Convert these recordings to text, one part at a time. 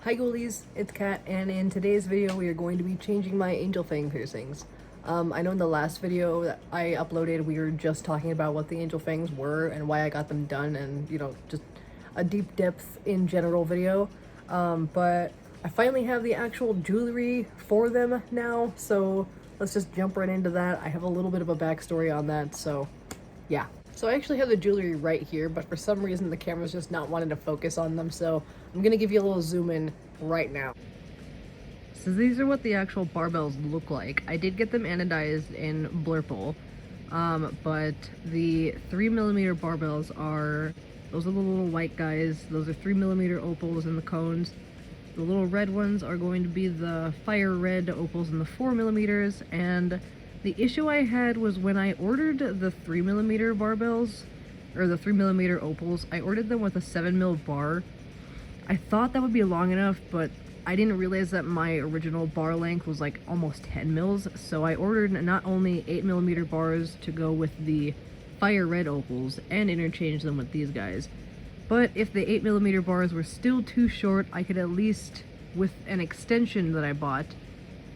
Hi ghoulies, it's Kat, and in today's video we are going to be changing my angel fang piercings. I know in the last video that I uploaded we were just talking about what the angel fangs were and why I got them done, and just a deep depth in general video. But I finally have the actual jewelry for them now, so let's just jump right into that. I have a little bit of a backstory on that, so yeah. So I actually have the jewelry right here, but for some reason the camera's just not wanting to focus on them, so I'm gonna give you a little zoom in right now. So these are what the actual barbells look like. I did get them anodized in Blurple, but the 3mm barbells those are the little white guys. Those are 3mm opals in the cones. The little red ones are going to be the fire red opals in the 4mm, and the issue I had was when I ordered the 3mm barbells, or the 3mm opals, I ordered them with a 7mm bar. I thought that would be long enough, but I didn't realize that my original bar length was like almost 10 mils, so I ordered not only 8mm bars to go with the fire red opals and interchange them with these guys, but if the 8mm bars were still too short, I could at least, with an extension that I bought,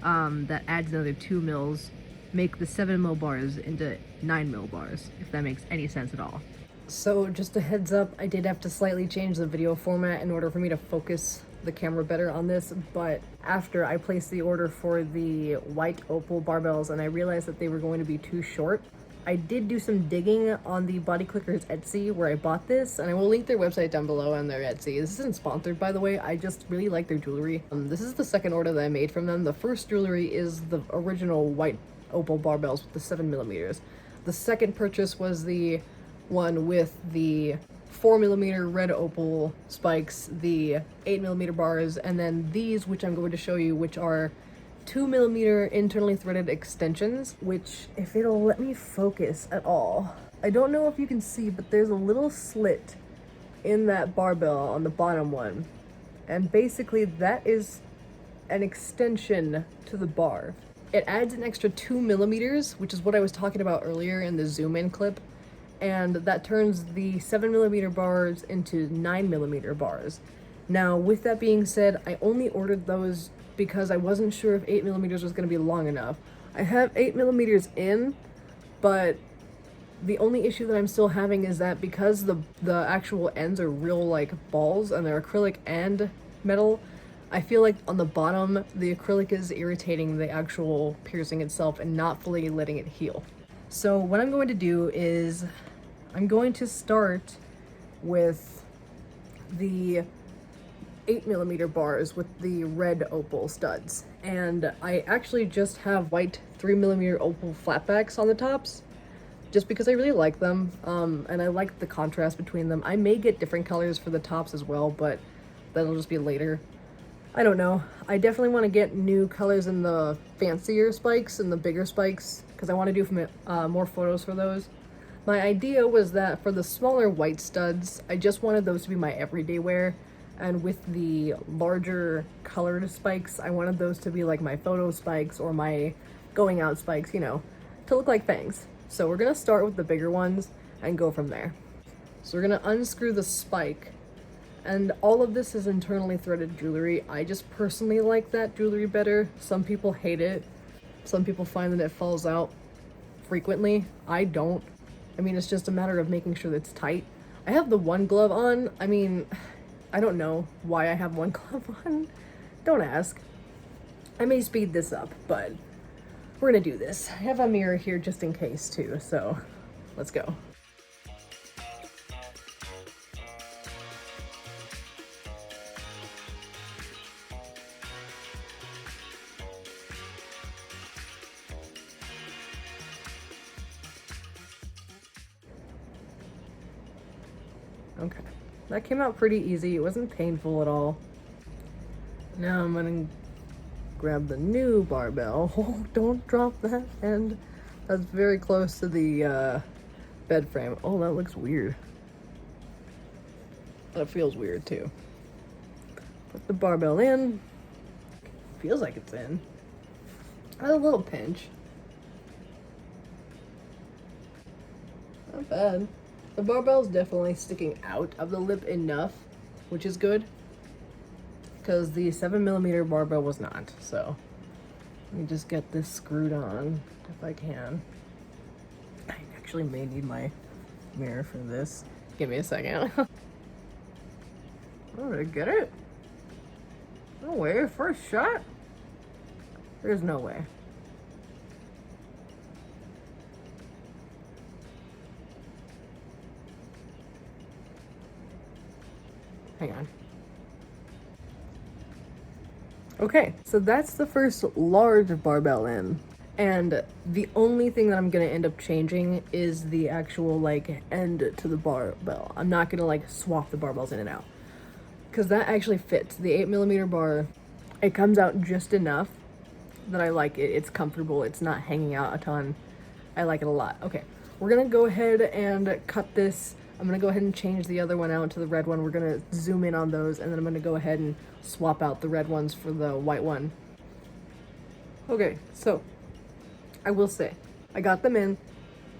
that adds another 2 mils, make the 7mm bars into 9mm bars, if that makes any sense at all. So just a heads up, I did have to slightly change the video format in order for me to focus the camera better on this, but after I placed the order for the white opal barbells and I realized that they were going to be too short, I did do some digging on the Body Clickers Etsy where I bought this, and I will link their website down below and their Etsy. This isn't sponsored, by the way, I just really like their jewelry. This is the second order that I made from them. The first jewelry is the original white opal barbells with the 7mm. The second purchase was the one with the 4mm red opal spikes, the 8mm bars, and then these, which I'm going to show you, which are 2mm internally threaded extensions, which, if it'll let me focus at all, I don't know if you can see, but there's a little slit in that barbell on the bottom one, and basically that is an extension to the bar. It adds an extra 2mm, which is what I was talking about earlier in the zoom in clip, and that turns the 7mm bars into 9mm bars. Now, with that being said, I only ordered those because I wasn't sure if 8mm was going to be long enough. I have 8mm in, but the only issue that I'm still having is that because the actual ends are real like balls and they're acrylic and metal, I feel like on the bottom the acrylic is irritating the actual piercing itself and not fully letting it heal. So what I'm going to do is I'm going to start with the 8mm bars with the red opal studs, and I actually just have white 3mm opal flatbacks on the tops just because I really like them, and I like the contrast between them. I may get different colors for the tops as well, but that'll just be later. I don't know. I definitely want to get new colors in the fancier spikes and the bigger spikes because I want to do more photos for those. My idea was that for the smaller white studs, I just wanted those to be my everyday wear, and with the larger colored spikes, I wanted those to be like my photo spikes or my going out spikes, to look like fangs. So we're gonna start with the bigger ones and go from there. So we're gonna unscrew the spike, and all of this is internally threaded jewelry. I just personally like that jewelry better. Some people hate it. Some people find that it falls out frequently. I don't. I mean, it's just a matter of making sure that it's tight. I have the one glove on. I mean, I don't know why I have one glove on. Don't ask. I may speed this up, but we're gonna do this. I have a mirror here just in case too, so let's go. Okay, that came out pretty easy. It wasn't painful at all. Now I'm gonna grab the new barbell. Oh, don't drop that end. That's very close to the bed frame. Oh, that looks weird. That feels weird too. Put the barbell in. Feels like it's in. A little pinch. Not bad. The barbell is definitely sticking out of the lip enough, which is good. because the 7mm barbell was not. So let me just get this screwed on if I can. I actually may need my mirror for this. Give me a second. Oh, did I get it? No way, first shot? There's no way. Hang on. Okay, so that's the first large barbell in. And the only thing that I'm gonna end up changing is the actual like end to the barbell. I'm not gonna like swap the barbells in and out, because that actually fits. The 8mm bar, it comes out just enough that I like it. It's comfortable, it's not hanging out a ton. I like it a lot. Okay, we're gonna go ahead and cut this. I'm gonna go ahead and change the other one out to the red one. We're gonna zoom in on those, and then I'm gonna go ahead and swap out the red ones for the white one. Okay, so I will say, I got them in.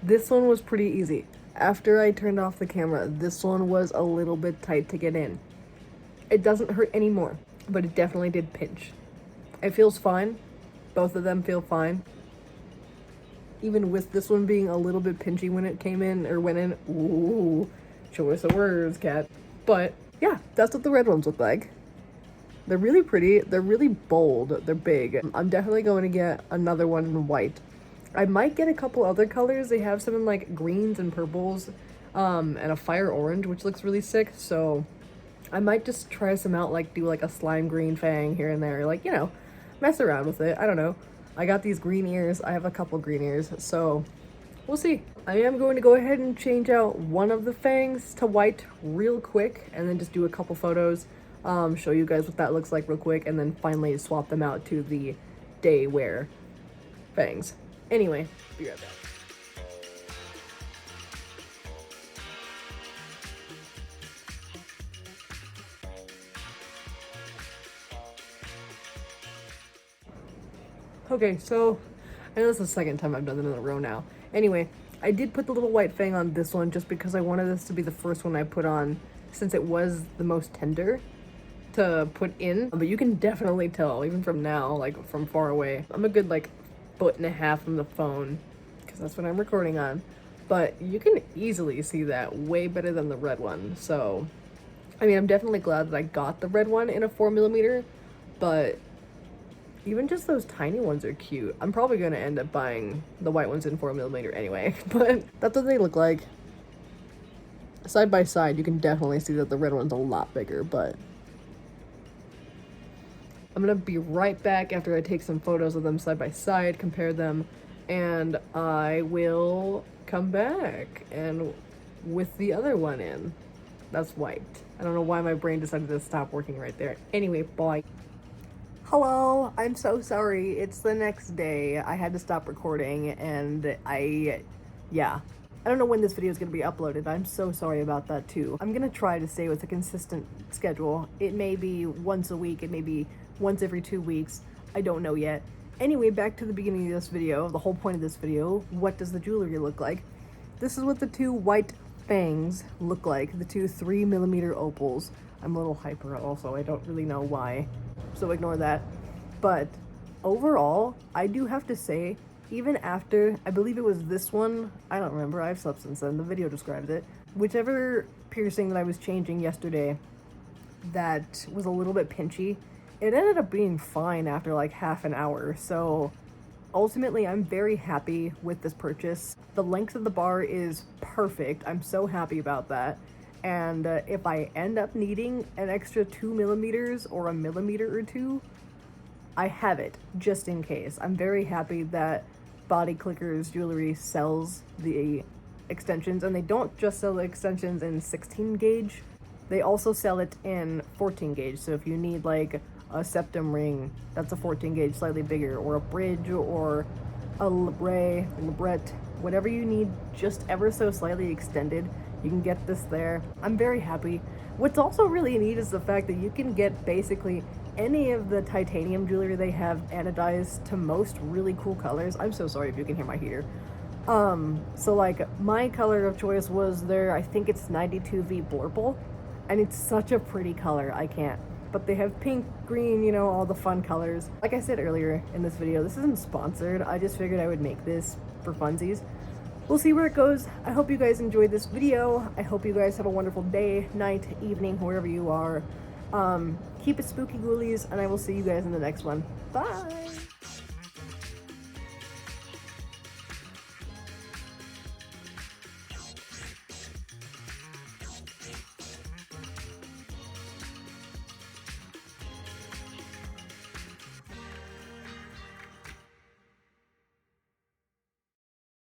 This one was pretty easy. After I turned off the camera, this one was a little bit tight to get in. It doesn't hurt anymore, but it definitely did pinch. It feels fine. Both of them feel fine. Even with this one being a little bit pinchy when it came in, or went in. Ooh, choice of words, cat. But yeah, that's what the red ones look like. They're really pretty. They're really bold. They're big. I'm definitely going to get another one in white. I might get a couple other colors. They have some in like greens and purples, and a fire orange, which looks really sick. So I might just try some out, like do like a slime green fang here and there, like, you know, mess around with it. I don't know. I got these green ears. I have a couple green ears, so we'll see. I am going to go ahead and change out one of the fangs to white real quick, and then just do a couple photos, show you guys what that looks like real quick, and then finally swap them out to the day wear fangs. Anyway, be right back. Okay, so I know this is the second time I've done it in a row now. Anyway, I did put the little white fang on this one just because I wanted this to be the first one I put on, since it was the most tender to put in. But you can definitely tell, even from now, like from far away. I'm a good like 1.5 feet from the phone, because that's what I'm recording on. But you can easily see that way better than the red one. So, I mean, I'm definitely glad that I got the red one in a 4mm, but even just those tiny ones are cute. I'm probably gonna end up buying the white ones in 4mm anyway, but that's what they look like. Side by side, you can definitely see that the red one's a lot bigger, but I'm gonna be right back after I take some photos of them side by side, compare them, and I will come back and with the other one in. That's white. I don't know why my brain decided to stop working right there. Anyway, bye. Hello, I'm so sorry. It's the next day. I had to stop recording, and yeah. I don't know when this video is going to be uploaded. I'm so sorry about that too. I'm going to try to stay with a consistent schedule. It may be once a week, it may be once every 2 weeks. I don't know yet. Anyway, back to the beginning of this video, the whole point of this video. What does the jewelry look like? This is what the two white fangs look like, the two 3mm opals. I'm a little hyper also, I don't really know why, so ignore that. But overall, I do have to say, even after, I believe it was this one, I don't remember, I've slept since then, the video describes it. Whichever piercing that I was changing yesterday that was a little bit pinchy, it ended up being fine after like half an hour, so ultimately I'm very happy with this purchase. The length of the bar is perfect, I'm so happy about that. And if I end up needing an extra 2mm or a millimeter or two, I have it just in case. I'm very happy that Body Clickers Jewelry sells the extensions, and they don't just sell the extensions in 16 gauge, they also sell it in 14 gauge. So if you need like a septum ring that's a 14 gauge, slightly bigger, or a bridge, or a labret, whatever you need just ever so slightly extended, you can get this there. I'm very happy. What's also really neat is the fact that you can get basically any of the titanium jewelry they have anodized to most really cool colors. I'm so sorry if you can hear my heater. So like my color of choice was their, I think it's 92V Blurple, and it's such a pretty color. I can't. but they have pink, green, you know, all the fun colors. Like I said earlier in this video, this isn't sponsored. I just figured I would make this for funsies. We'll see where it goes. I hope you guys enjoyed this video. I hope you guys have a wonderful day, night, evening, wherever you are. Keep it spooky, ghoulies, and I will see you guys in the next one. Bye!